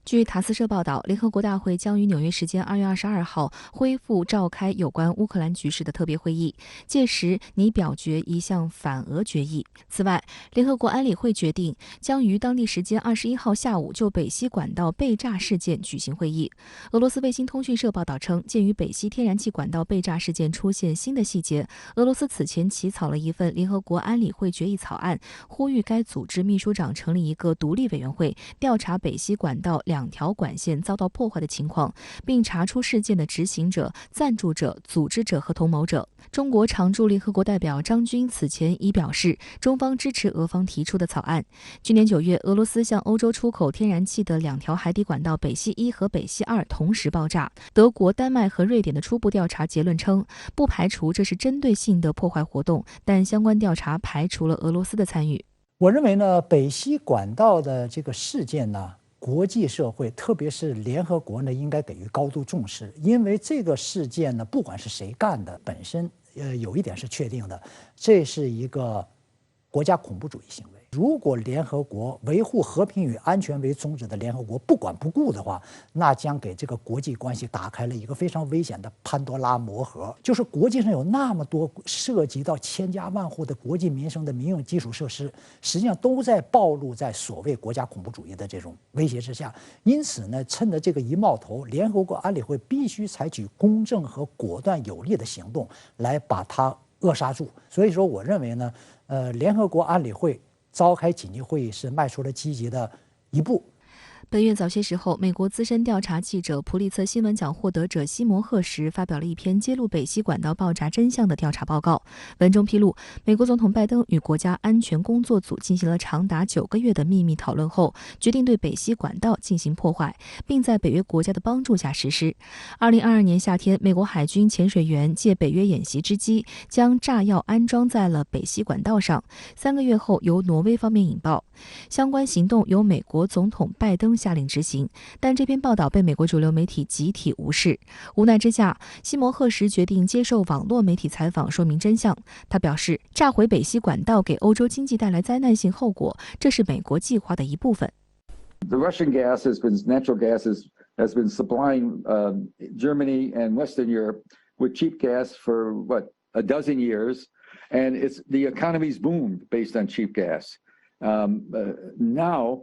据塔斯社报道，联合国大会将于纽约时间2月22号恢复召开有关乌克兰局势的特别会议，届时拟表决一项反俄决议。此外，联合国安理会决定将于当地时间21号下午就北溪管道被炸事件举行会议。俄罗斯卫星通讯社报道称，鉴于北溪天然气管道被炸事件出现新的细节，俄罗斯此前起草了一份联合国安理会决议草案，呼吁该组织秘书长成立一个独立委员会，调查北溪管道2条管线遭到破坏的情况，并查出事件的执行者、赞助者、组织者和同谋者。中国常驻联合国代表张军此前已表示，中方支持俄方提出的草案。去年9月，俄罗斯向欧洲出口天然气的2条海底管道北溪1和北溪2同时爆炸。德国、丹麦和瑞典的初步调查结论称，不排除这是针对性的破坏活动，但相关调查排除了俄罗斯的参与。我认为呢，北溪管道的这个事件呢，国际社会，特别是联合国呢，应该给予高度重视，因为这个事件呢，不管是谁干的，本身有一点是确定的，这是一个国家恐怖主义行为。如果联合国维护和平与安全为宗旨的联合国不管不顾的话，那将给这个国际关系打开了一个非常危险的潘多拉魔盒。就是国际上有那么多涉及到千家万户的国计民生的民用基础设施，实际上都在暴露在所谓国家恐怖主义的这种威胁之下。因此呢，趁着这个一冒头，联合国安理会必须采取公正和果断有力的行动来把它扼杀住。所以说，我认为呢，联合国安理会召开紧急会议是迈出了积极的一步。本月早些时候，美国资深调查记者、普利策新闻奖获得者西摩·赫什发表了一篇揭露北溪管道爆炸真相的调查报告。文中披露，美国总统拜登与国家安全工作组进行了长达9个月的秘密讨论后，决定对北溪管道进行破坏，并在北约国家的帮助下实施。2022年夏天，美国海军潜水员借北约演习之机，将炸药安装在了北溪管道上。3个月后，由挪威方面引爆。相关行动由美国总统拜登下令执行，但这篇报道被美国主流媒体集体无视。无奈之下，西摩·赫什决定接受网络媒体采访，说明真相。他表示，炸毁北溪管道给欧洲经济带来灾难性后果，这是美国计划的一部分。The Russian natural gas has been supplying Germany and Western Europe with cheap gas for a dozen years, and the economy's boomed based on cheap gas. Now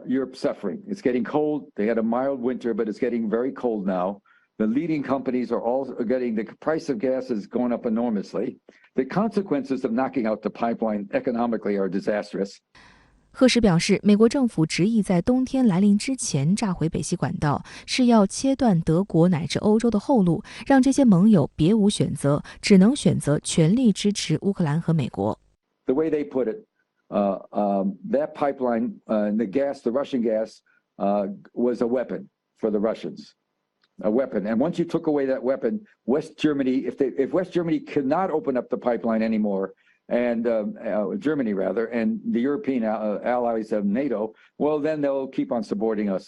Europe's suffering. It's getting cold. They had a mild winter, but it's getting very cold now. The leading companies are all getting, the price of gas is going up enormously. The consequences of knocking out the pipeline economically are disastrous. 赫什表示，美国政府执意在冬天来临之前炸毁北溪管道，是要切断德国乃至欧洲的后路，让这些盟友别无选择，只能选择全力支持乌克兰和美国。The way they put it, that pipeline, the Russian gas, was a weapon for the Russians, a weapon. And once you took away that weapon, West Germany, if West Germany cannot open up the pipeline anymore, and Germany rather, and the European allies of NATO, well, then they'll keep on supporting us.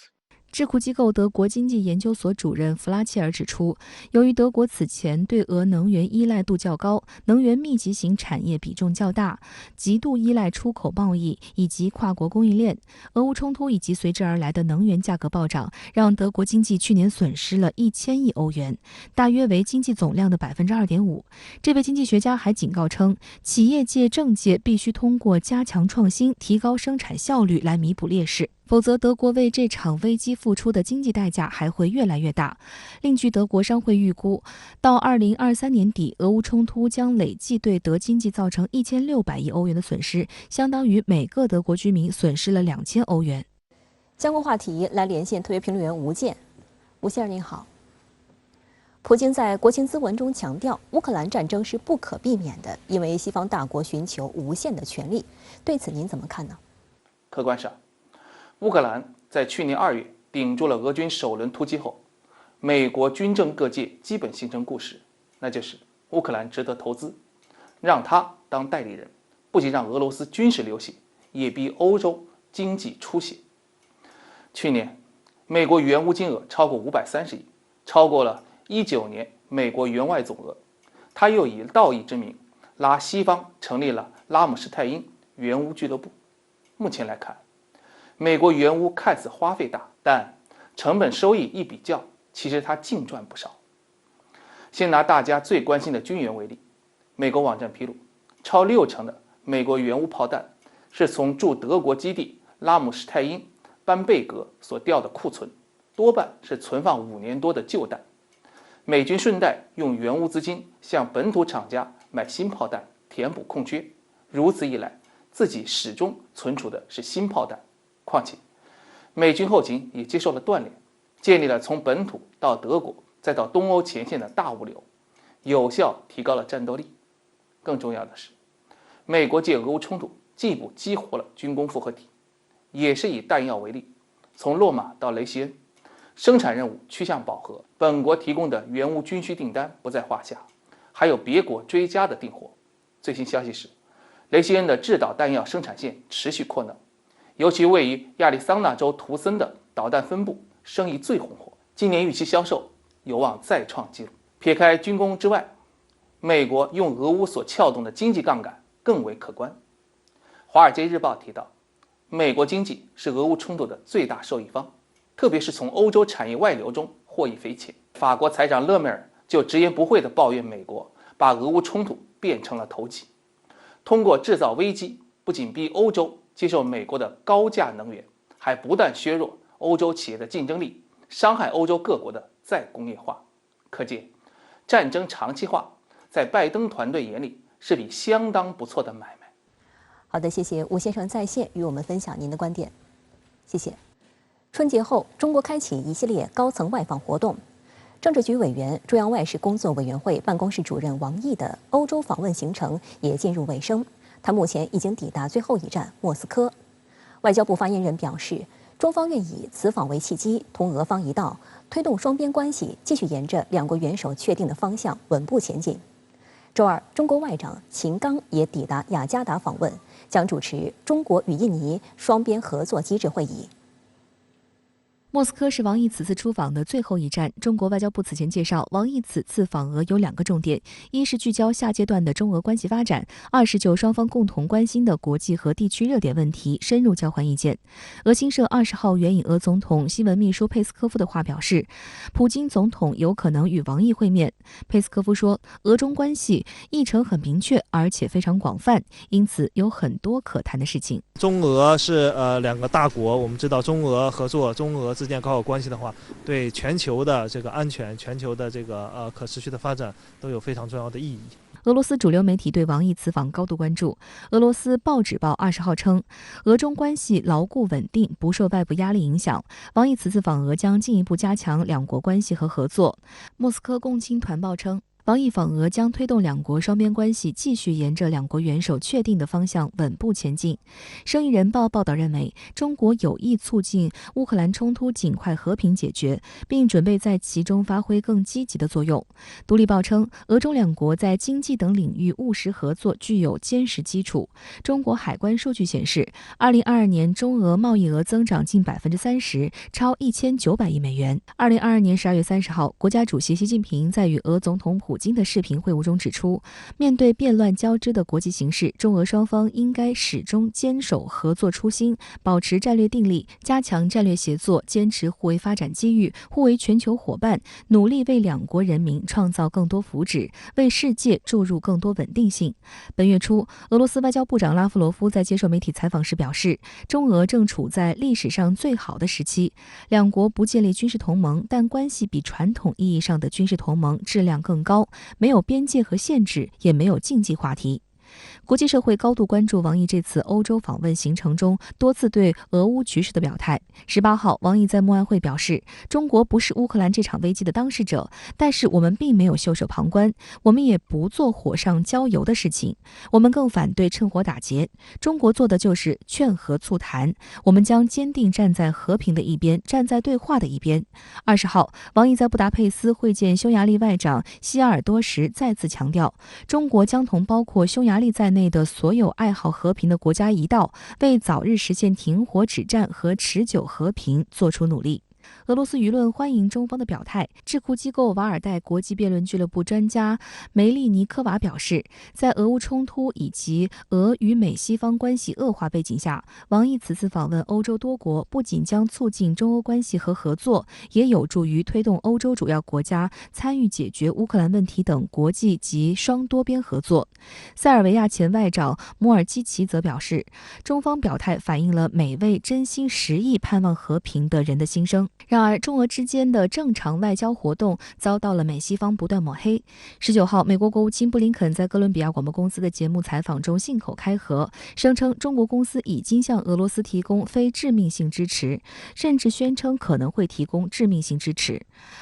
智库机构德国经济研究所主任弗拉切尔指出，由于德国此前对俄能源依赖度较高，能源密集型产业比重较大，极度依赖出口贸易以及跨国供应链，俄乌冲突以及随之而来的能源价格暴涨，让德国经济去年损失了1000亿欧元，大约为经济总量的2.5%。这位经济学家还警告称，企业界、政界必须通过加强创新、提高生产效率来弥补劣势。否则，德国为这场危机付出的经济代价还会越来越大。另据德国商会预估，到2023年底，俄乌冲突将累计对德经济造成1600亿欧元的损失，相当于每个德国居民损失了2000欧元。相关话题来连线特约评论员吴健。吴先生您好。普京在国情咨文中强调，乌克兰战争是不可避免的，因为西方大国寻求无限的权利。对此您怎么看呢？客观上，乌克兰在去年2月顶住了俄军首轮突击后，美国军政各界基本形成共识，那就是乌克兰值得投资，让他当代理人，不仅让俄罗斯军事流血，也逼欧洲经济出血。去年，美国援乌金额超过530亿，超过了19年美国援外总额。他又以道义之名，拉西方成立了拉姆施泰因援乌俱乐部。目前来看，美国援乌看似花费大，但成本收益一比较，其实它净赚不少。先拿大家最关心的军援为例，美国网站披露，超60%的美国援乌炮弹是从驻德国基地拉姆施泰因、班贝格所调的库存，多半是存放5年多的旧弹。美军顺带用援乌资金向本土厂家买新炮弹，填补空缺。如此一来，自己始终存储的是新炮弹。况且，美军后勤也接受了锻炼，建立了从本土到德国再到东欧前线的大物流，有效提高了战斗力。更重要的是，美国借俄乌冲突进一步激活了军工复合体，也是以弹药为例，从洛马到雷西恩，生产任务趋向饱和，本国提供的援乌军需订单不在话下，还有别国追加的订货。最新消息是，雷西恩的制导弹药生产线持续扩能，尤其位于亚利桑那州图森的导弹分部生意最红火，今年预期销售有望再创纪录。撇开军工之外，美国用俄乌所撬动的经济杠杆更为可观。《华尔街日报》提到，美国经济是俄乌冲突的最大受益方，特别是从欧洲产业外流中获益匪浅。法国财长勒梅尔就直言不讳地抱怨美国把俄乌冲突变成了投机，通过制造危机，不仅逼欧洲接受美国的高价能源，还不断削弱欧洲企业的竞争力，伤害欧洲各国的再工业化。可见，战争长期化在拜登团队眼里是笔相当不错的买卖。好的，谢谢吴先生在线与我们分享您的观点，谢谢。春节后，中国开启一系列高层外访活动。政治局委员、中央外事工作委员会办公室主任王毅的欧洲访问行程也进入尾声，他目前已经抵达最后一站莫斯科。外交部发言人表示，中方愿以此访为契机，同俄方一道，推动双边关系继续沿着两国元首确定的方向稳步前进。周二，中国外长秦刚也抵达雅加达访问，将主持中国与印尼双边合作机制会议。莫斯科是王毅此次出访的最后一站。中国外交部此前介绍，王毅此次访俄有2个重点：一是聚焦下阶段的中俄关系发展；二是就双方共同关心的国际和地区热点问题深入交换意见。俄新社20号援引俄总统新闻秘书佩斯科夫的话表示，普京总统有可能与王毅会面。佩斯科夫说，俄中关系议程很明确，而且非常广泛，因此有很多可谈的事情。中俄是2个大国，我们知道中俄合作、中俄之间搞好关系的话，对全球的这个安全、全球的这个可持续的发展都有非常重要的意义。俄罗斯主流媒体对王毅此访高度关注。俄罗斯报纸报20号称，俄中关系牢固稳定，不受外部压力影响。王毅此次访俄将进一步加强两国关系和合作。莫斯科共青团报称，王毅访俄将推动两国双边关系继续沿着两国元首确定的方向稳步前进。生意人报报道认为，中国有意促进乌克兰冲突尽快和平解决，并准备在其中发挥更积极的作用。独立报称，俄中两国在经济等领域务实合作具有坚实基础。中国海关数据显示，2022年中俄贸易额增长近30%，超1900亿美元。2022年12月30号，国家主席习近平在与俄总统普京的视频会晤中指出，面对变乱交织的国际形势，中俄双方应该始终坚守合作初心，保持战略定力，加强战略协作，坚持互为发展机遇、互为全球伙伴，努力为两国人民创造更多福祉，为世界注入更多稳定性。本月初，俄罗斯外交部长拉夫罗夫在接受媒体采访时表示，中俄正处在历史上最好的时期，两国不建立军事同盟，但关系比传统意义上的军事同盟质量更高，没有边界和限制，也没有禁忌话题。国际社会高度关注王毅这次欧洲访问行程中多次对俄乌局势的表态。18号，王毅在慕安会表示，中国不是乌克兰这场危机的当事者，但是我们并没有袖手旁观，我们也不做火上浇油的事情，我们更反对趁火打劫。中国做的就是劝和促谈，我们将坚定站在和平的一边，站在对话的一边。20号，王毅在布达佩斯会见匈牙利外长西亚尔多时再次强调，中国将同包括匈牙利在内的所有爱好和平的国家一道，为早日实现停火止战和持久和平做出努力。俄罗斯舆论欢迎中方的表态。智库机构瓦尔代国际辩论俱乐部专家梅利尼科娃表示，在俄乌冲突以及俄与美西方关系恶化背景下，王毅此次访问欧洲多国，不仅将促进中欧关系和合作，也有助于推动欧洲主要国家参与解决乌克兰问题等国际及双多边合作。塞尔维亚前外长摩尔基奇则表示，中方表态反映了每位真心实意盼望和平的人的心声。然而，中俄之间的正常外交活动遭到了美西方不断抹黑。19号，美国国务卿布林肯在哥伦比亚广播公司的节目采访中信口开河，声称中国公司已经向俄罗斯提供非致命性支持，甚至宣称可能会提供致命性支持。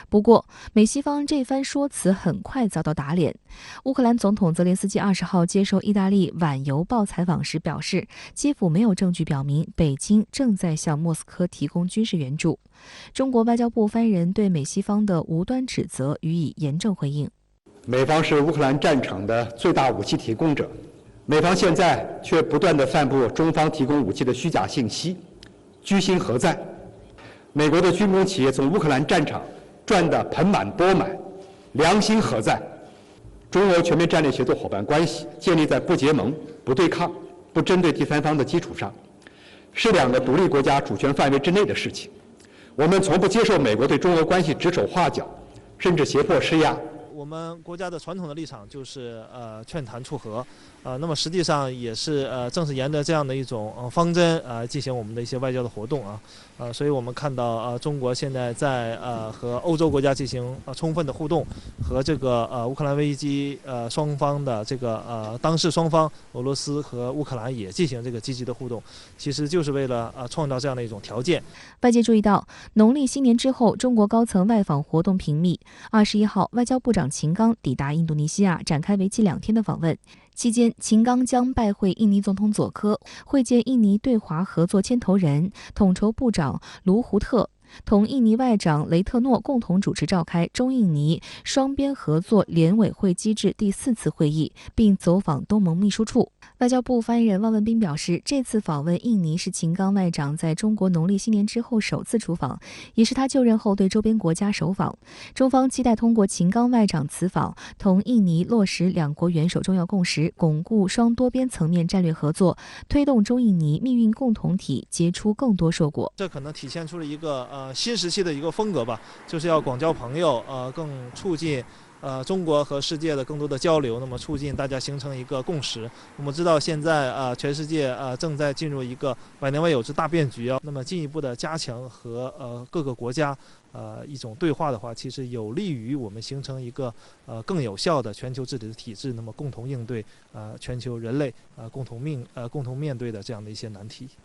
不过，美西方这番说辞很快遭到打脸。乌克兰总统泽连斯基20号接受意大利《晚邮报》采访时表示，基辅没有证据表明北京正在向莫斯科提供军事援助。中国外交部发言人对美西方的无端指责予以严正回应。美方是乌克兰战场的最大武器提供者，美方现在却不断地散布中方提供武器的虚假信息，居心何在？美国的军工企业从乌克兰战场赚得盆满钵满，良心何在？中俄全面战略协作伙伴关系建立在不结盟、不对抗、不针对第三方的基础上，是两个独立国家主权范围之内的事情。我们从不接受美国对中俄关系指手画脚，甚至胁迫施压。我们国家的传统的立场就是劝谈促和，那么实际上也是正是沿着这样的一种方针进行我们的一些外交的活动所以我们看到中国现在在和欧洲国家进行充分的互动，和这个乌克兰危机双方的这个当事双方俄罗斯和乌克兰也进行这个积极的互动，其实就是为了创造这样的一种条件。外界注意到，农历新年之后，中国高层外访活动频密。21号，外交部长秦刚抵达印度尼西亚，展开为期2天的访问。期间，秦刚将拜会印尼总统佐科，会见印尼对华合作牵头人、统筹部长卢胡特，同印尼外长雷特诺共同主持召开中印尼双边合作联委会机制第4次会议，并走访东盟秘书处。外交部发言人汪文斌表示，这次访问印尼是秦刚外长在中国农历新年之后首次出访，也是他就任后对周边国家首访。中方期待通过秦刚外长此访，同印尼落实两国元首重要共识，巩固双多边层面战略合作，推动中印尼命运共同体结出更多硕果。这可能体现出了一个新时期的一个风格吧，就是要广交朋友，更促进中国和世界的更多的交流，那么促进大家形成一个共识。我们知道现在全世界正在进入一个百年未有之大变局那么进一步的加强和各个国家一种对话的话，其实有利于我们形成一个更有效的全球治理的体制，那么共同应对全球人类共同面对的这样的一些难题。